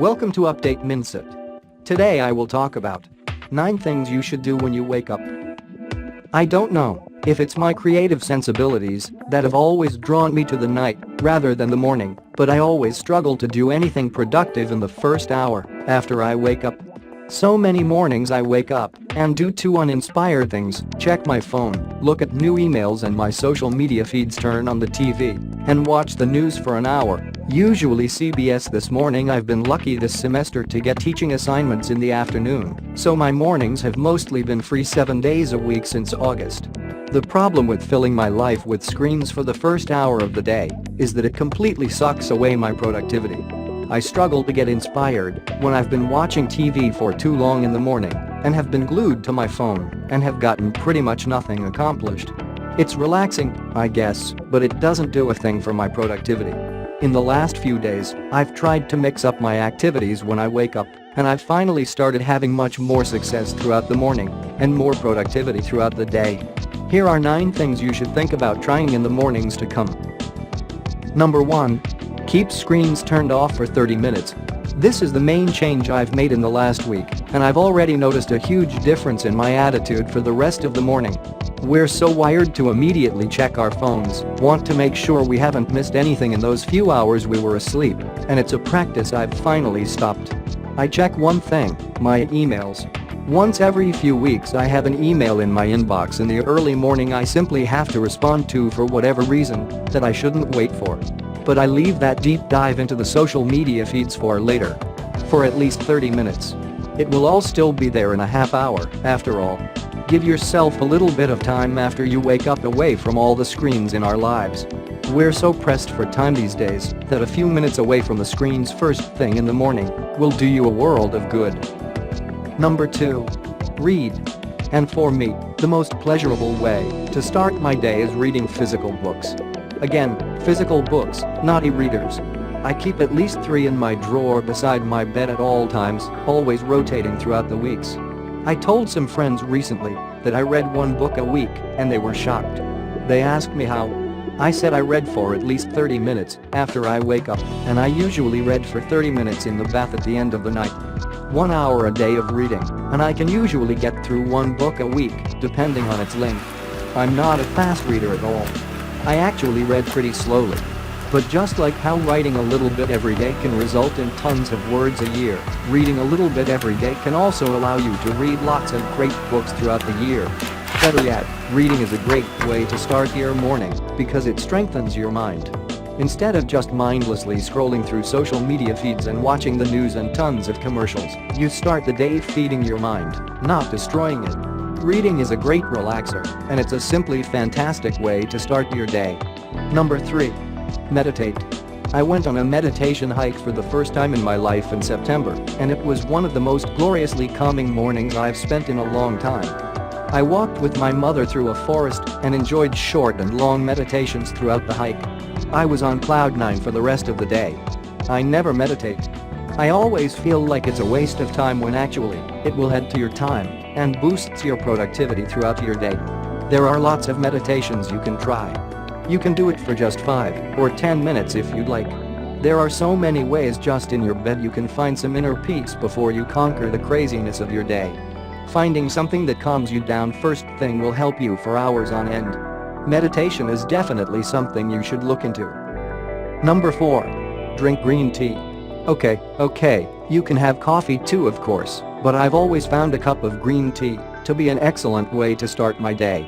Welcome to Update Minsit. Today I will talk about 9 things you should do when you wake up. I don't know if it's my creative sensibilities that have always drawn me to the night rather than the morning, but I always struggle to do anything productive in the first hour after I wake up. So many mornings I wake up and do 2 uninspired things: check my phone, look at new emails and my social media feeds, turn on the TV, and watch the news for an hour. Usually CBS. This morning I've been lucky this semester to get teaching assignments in the afternoon, so my mornings have mostly been free 7 days a week since August. The problem with filling my life with screens for the first hour of the day is that it completely sucks away my productivity. I struggle to get inspired when I've been watching TV for too long in the morning and have been glued to my phone and have gotten pretty much nothing accomplished. It's relaxing, I guess, but it doesn't do a thing for my productivity. In the last few days, I've tried to mix up my activities when I wake up, and I've finally started having much more success throughout the morning and more productivity throughout the day. Here are 9 things you should think about trying in the mornings to come. Number 1. Keep screens turned off for 30 minutes. This is the main change I've made in the last week, and I've already noticed a huge difference in my attitude for the rest of the morning. We're so wired to immediately check our phones, want to make sure we haven't missed anything in those few hours we were asleep, and it's a practice I've finally stopped. I check one thing: my emails. Once every few weeks I have an email in my inbox in the early morning I simply have to respond to for whatever reason that I shouldn't wait for. But I leave that deep dive into the social media feeds for later. For at least 30 minutes. It will all still be there in a half hour, after all. Give yourself a little bit of time after you wake up away from all the screens in our lives. We're so pressed for time these days that a few minutes away from the screens first thing in the morning will do you a world of good. Number 2. Read. And for me, the most pleasurable way to start my day is reading physical books. Again, physical books, not e-readers. I keep at least 3 in my drawer beside my bed at all times, always rotating throughout the weeks. I told some friends recently that I read 1 book a week and they were shocked. They asked me how. I said I read for at least 30 minutes after I wake up, and I usually read for 30 minutes in the bath at the end of the night. 1 hour a day of reading, and I can usually get through 1 book a week, depending on its length. I'm not a fast reader at all. I actually read pretty slowly. But just like how writing a little bit every day can result in tons of words a year, reading a little bit every day can also allow you to read lots of great books throughout the year. Better yet, reading is a great way to start your morning because it strengthens your mind. Instead of just mindlessly scrolling through social media feeds and watching the news and tons of commercials, you start the day feeding your mind, not destroying it. Reading is a great relaxer, and it's a simply fantastic way to start your day. Number 3. Meditate. I went on a meditation hike for the first time in my life in September, and it was one of the most gloriously calming mornings I've spent in a long time. I walked with my mother through a forest and enjoyed short and long meditations throughout the hike. I was on cloud 9 for the rest of the day. I never meditate. I always feel like it's a waste of time when actually, it will add to your time and boosts your productivity throughout your day. There are lots of meditations you can try. You can do it for just 5 or 10 minutes if you'd like. There are so many ways. Just in your bed you can find some inner peace before you conquer the craziness of your day. Finding something that calms you down first thing will help you for hours on end. Meditation is definitely something you should look into. Number 4. Drink green tea. Okay, you can have coffee too, of course, but I've always found a cup of green tea to be an excellent way to start my day.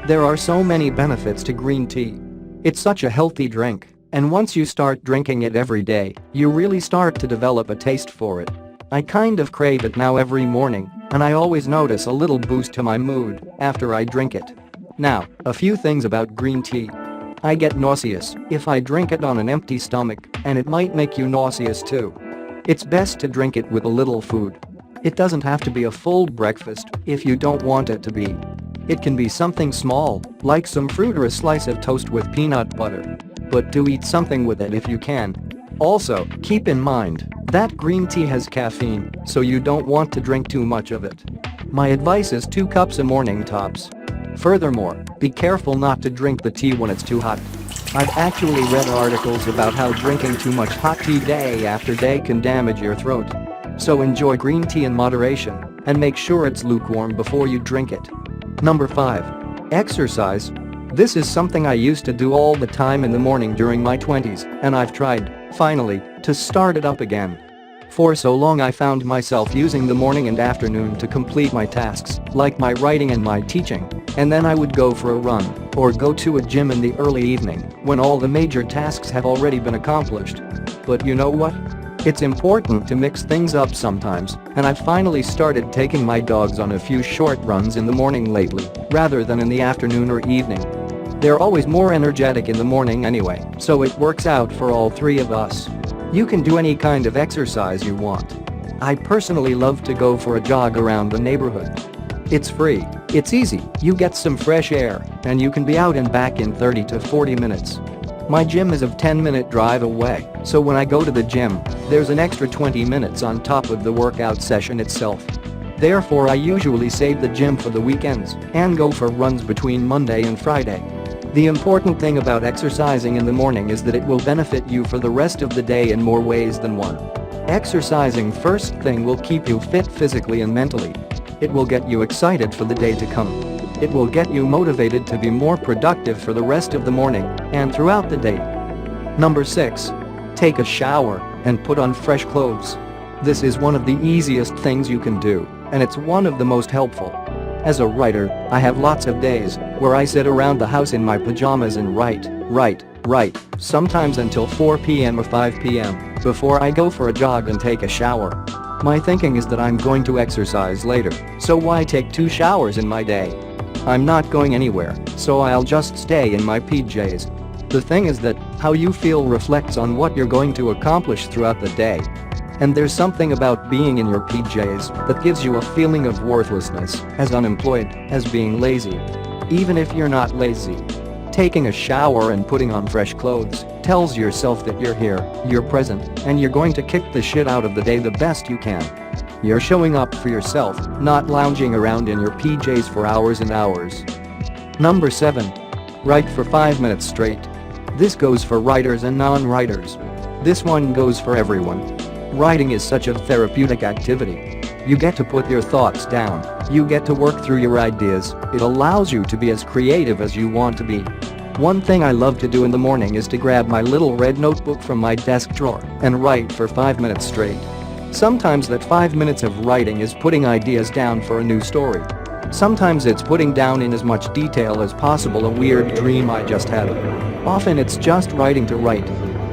There are so many benefits to green tea. It's such a healthy drink, and once you start drinking it every day, you really start to develop a taste for it. I kind of crave it now every morning, and I always notice a little boost to my mood after I drink it. Now, a few things about green tea. I get nauseous if I drink it on an empty stomach, and it might make you nauseous too. It's best to drink it with a little food. It doesn't have to be a full breakfast if you don't want it to be. It can be something small, like some fruit or a slice of toast with peanut butter. But do eat something with it if you can. Also, keep in mind that green tea has caffeine, so you don't want to drink too much of it. My advice is 2 cups a morning tops. Furthermore, be careful not to drink the tea when it's too hot. I've actually read articles about how drinking too much hot tea day after day can damage your throat. So enjoy green tea in moderation and make sure it's lukewarm before you drink it. Number 5. Exercise. This is something I used to do all the time in the morning during my 20s, and I've tried, finally, to start it up again. For so long I found myself using the morning and afternoon to complete my tasks, like my writing and my teaching, and then I would go for a run or go to a gym in the early evening when all the major tasks have already been accomplished. But you know what? It's important to mix things up sometimes, and I've finally started taking my dogs on a few short runs in the morning lately, rather than in the afternoon or evening. They're always more energetic in the morning anyway, so it works out for all three of us. You can do any kind of exercise you want. I personally love to go for a jog around the neighborhood. It's free, it's easy, you get some fresh air, and you can be out and back in 30 to 40 minutes. My gym is a 10-minute drive away, so when I go to the gym, there's an extra 20 minutes on top of the workout session itself. Therefore I usually save the gym for the weekends and go for runs between Monday and Friday. The important thing about exercising in the morning is that it will benefit you for the rest of the day in more ways than one. Exercising first thing will keep you fit physically and mentally. It will get you excited for the day to come. It will get you motivated to be more productive for the rest of the morning and throughout the day. Number 6. Take a shower and put on fresh clothes. This is one of the easiest things you can do, and it's one of the most helpful. As a writer, I have lots of days where I sit around the house in my pajamas and write, sometimes until 4 p.m. or 5 p.m. before I go for a jog and take a shower. My thinking is that I'm going to exercise later, so why take 2 showers in my day? I'm not going anywhere, so I'll just stay in my PJs. The thing is that how you feel reflects on what you're going to accomplish throughout the day. And there's something about being in your PJs that gives you a feeling of worthlessness, as unemployed as being lazy. Even if you're not lazy, taking a shower and putting on fresh clothes tells yourself that you're here, you're present, and you're going to kick the shit out of the day the best you can. You're showing up for yourself, not lounging around in your PJs for hours and hours. Number 7. Write for 5 minutes straight. This goes for writers and non-writers. This one goes for everyone. Writing is such a therapeutic activity. You get to put your thoughts down, you get to work through your ideas, it allows you to be as creative as you want to be. One thing I love to do in the morning is to grab my little red notebook from my desk drawer and write for 5 minutes straight. Sometimes that 5 minutes of writing is putting ideas down for a new story. Sometimes it's putting down in as much detail as possible a weird dream I just had. Often it's just writing to write.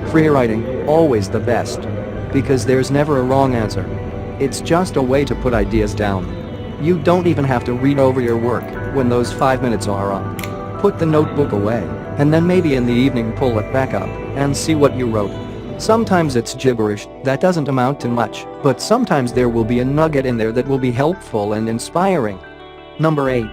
Free writing, always the best. Because there's never a wrong answer. It's just a way to put ideas down. You don't even have to read over your work when those 5 minutes are up. Put the notebook away, and then maybe in the evening pull it back up and see what you wrote. Sometimes it's gibberish that doesn't amount to much, but sometimes there will be a nugget in there that will be helpful and inspiring. Number 8.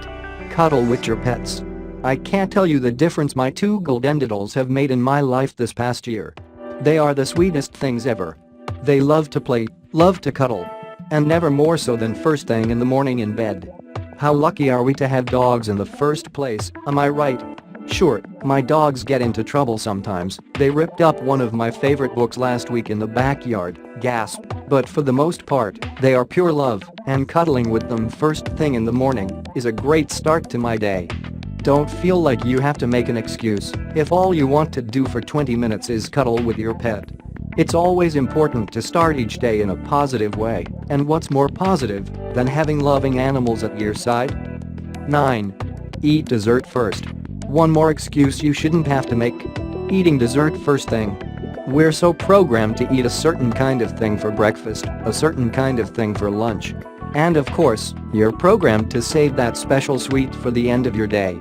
Cuddle with your pets. I can't tell you the difference my 2 golden doodles have made in my life this past year. They are the sweetest things ever. They love to play, love to cuddle, and never more so than first thing in the morning in bed. How lucky are we to have dogs in the first place, am I right? Sure, my dogs get into trouble sometimes. They ripped up one of my favorite books last week in the backyard, gasp. But for the most part, they are pure love, and cuddling with them first thing in the morning is a great start to my day. Don't feel like you have to make an excuse if all you want to do for 20 minutes is cuddle with your pet. It's always important to start each day in a positive way, and what's more positive than having loving animals at your side? 9. Eat dessert first. One more excuse you shouldn't have to make. Eating dessert first thing. We're so programmed to eat a certain kind of thing for breakfast, a certain kind of thing for lunch. And of course, you're programmed to save that special sweet for the end of your day.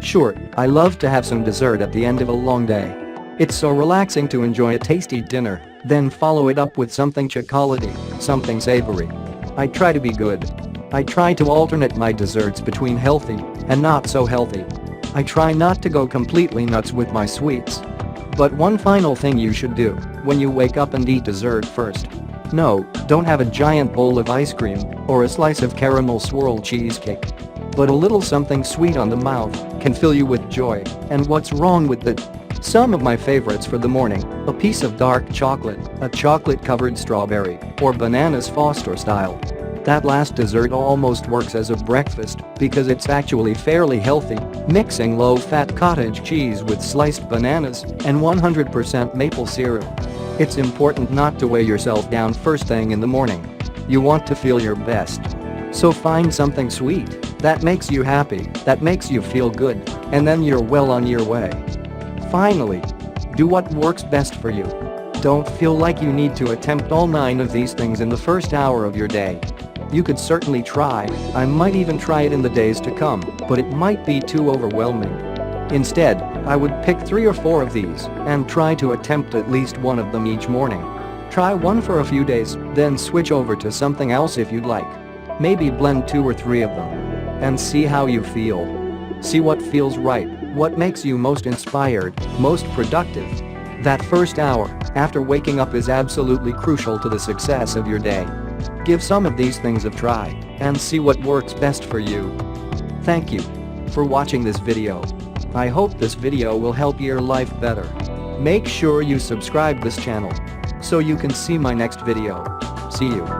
Sure, I love to have some dessert at the end of a long day. It's so relaxing to enjoy a tasty dinner, then follow it up with something chocolatey, something savory. I try to be good. I try to alternate my desserts between healthy and not so healthy. I try not to go completely nuts with my sweets. But one final thing you should do when you wake up and eat dessert first. No, don't have a giant bowl of ice cream or a slice of caramel swirl cheesecake. But a little something sweet on the mouth can fill you with joy, and what's wrong with that? Some of my favorites for the morning: a piece of dark chocolate, a chocolate-covered strawberry, or bananas Foster style. That last dessert almost works as a breakfast because it's actually fairly healthy, mixing low-fat cottage cheese with sliced bananas and 100% maple syrup. It's important not to weigh yourself down first thing in the morning. You want to feel your best. So find something sweet that makes you happy, that makes you feel good, and then you're well on your way. Finally, do what works best for you. Don't feel like you need to attempt all 9 of these things in the first hour of your day. You could certainly try, I might even try it in the days to come, but it might be too overwhelming. Instead, I would pick 3 or 4 of these and try to attempt at least one of them each morning. Try one for a few days, then switch over to something else if you'd like. Maybe blend 2 or 3 of them. And see how you feel. See what feels right, what makes you most inspired, most productive. That first hour after waking up is absolutely crucial to the success of your day. Give some of these things a try and see what works best for you. Thank you for watching this video. I hope this video will help your life better. Make sure you subscribe this channel so you can see my next video. See you.